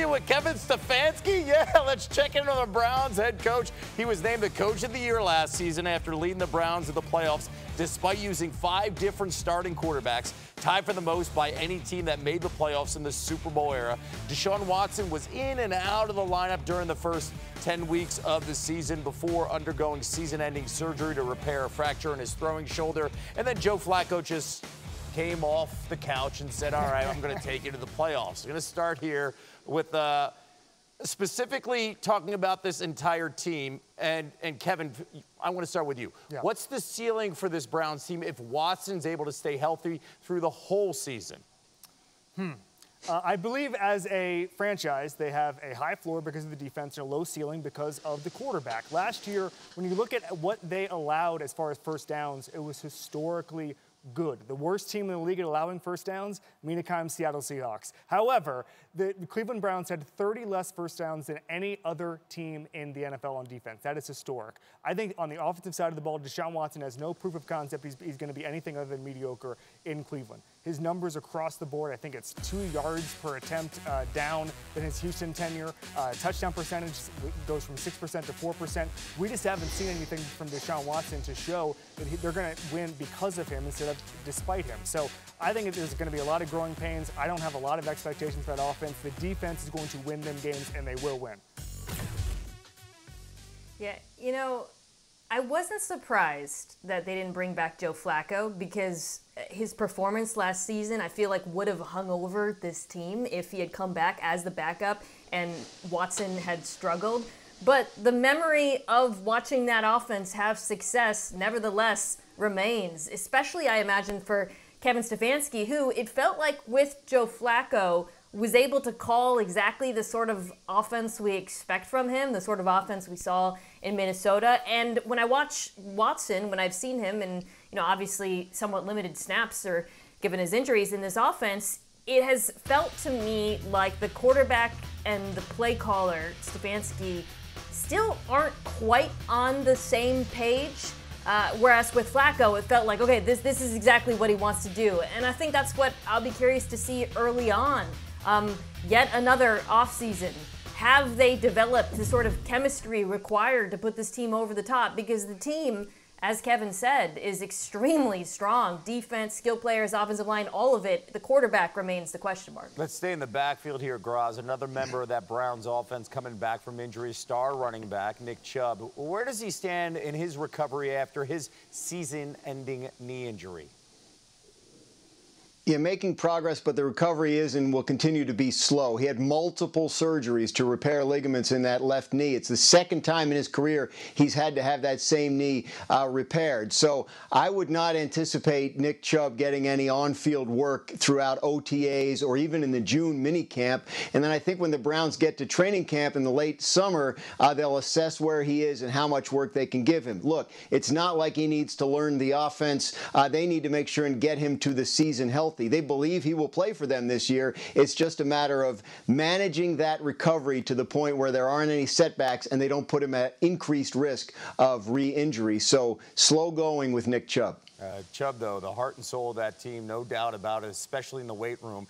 interview with Kevin Stefanski? Yeah, let's check in on the Browns head coach. He was named the Coach of the Year last season after leading the Browns to the playoffs despite using 5 different starting quarterbacks, tied for the most by any team that made the playoffs in the Super Bowl era. Deshaun Watson was in and out of the lineup during the first 10 weeks of the season before undergoing season-ending surgery to repair a fracture in his throwing shoulder. And then Joe Flacco just came off the couch and said, all right, I'm going to take you to the playoffs. I'm going to start here with specifically talking about this entire team. And Kevin, I want to start with you. Yeah. What's the ceiling for this Browns team if Watson's able to stay healthy through the whole season? I believe as a franchise, they have a high floor because of the defense and a low ceiling because of the quarterback. Last year, when you look at what they allowed as far as first downs, it was historically good. The worst team in the league at allowing first downs, Meantime, Seattle Seahawks. However, the Cleveland Browns had 30 less first downs than any other team in the NFL on defense. That is historic. I think on the offensive side of the ball, Deshaun Watson has no proof of concept he's going to be anything other than mediocre in Cleveland. His numbers across the board, I think it's 2 yards per attempt down than his Houston tenure. Touchdown percentage goes from 6% to 4%. We just haven't seen anything from Deshaun Watson to show that they're going to win because of him instead of despite him. So I think there's going to be a lot of growing pains. I don't have a lot of expectations for that offense. The defense is going to win them games, and they will win. Yeah, you know, I wasn't surprised that they didn't bring back Joe Flacco because his performance last season, I feel like, would have hung over this team if he had come back as the backup and Watson had struggled. But the memory of watching that offense have success nevertheless remains, especially, I imagine, for Kevin Stefanski, who it felt like with Joe Flacco was able to call exactly the sort of offense we expect from him, the sort of offense we saw in Minnesota. And when I watch Watson, when I've seen him, and obviously somewhat limited snaps or given his injuries in this offense, it has felt to me like the quarterback and the play caller, Stefanski, still aren't quite on the same page. Whereas with Flacco, it felt like, okay, this is exactly what he wants to do. And I think that's what I'll be curious to see early on. Yet another offseason. Have they developed the sort of chemistry required to put this team over the top? Because the team, as Kevin said, is extremely strong. Defense, skill players, offensive line, all of it. The quarterback remains the question mark. Let's stay in the backfield here, Graz. Another member of that Browns offense coming back from injury, star running back Nick Chubb. Where does he stand in his recovery after his season-ending knee injury? Yeah, making progress, but the recovery is and will continue to be slow. He had multiple surgeries to repair ligaments in that left knee. It's the second time in his career he's had to have that same knee repaired. So I would not anticipate Nick Chubb getting any on-field work throughout OTAs or even in the June minicamp. And then I think when the Browns get to training camp in the late summer, they'll assess where he is and how much work they can give him. Look, it's not like he needs to learn the offense. They need to make sure and get him to the season healthy. They believe he will play for them this year. It's just a matter of managing that recovery to the point where there aren't any setbacks and they don't put him at increased risk of re-injury. So slow going with Nick Chubb. Chubb, though, the heart and soul of that team, no doubt about it, especially in the weight room.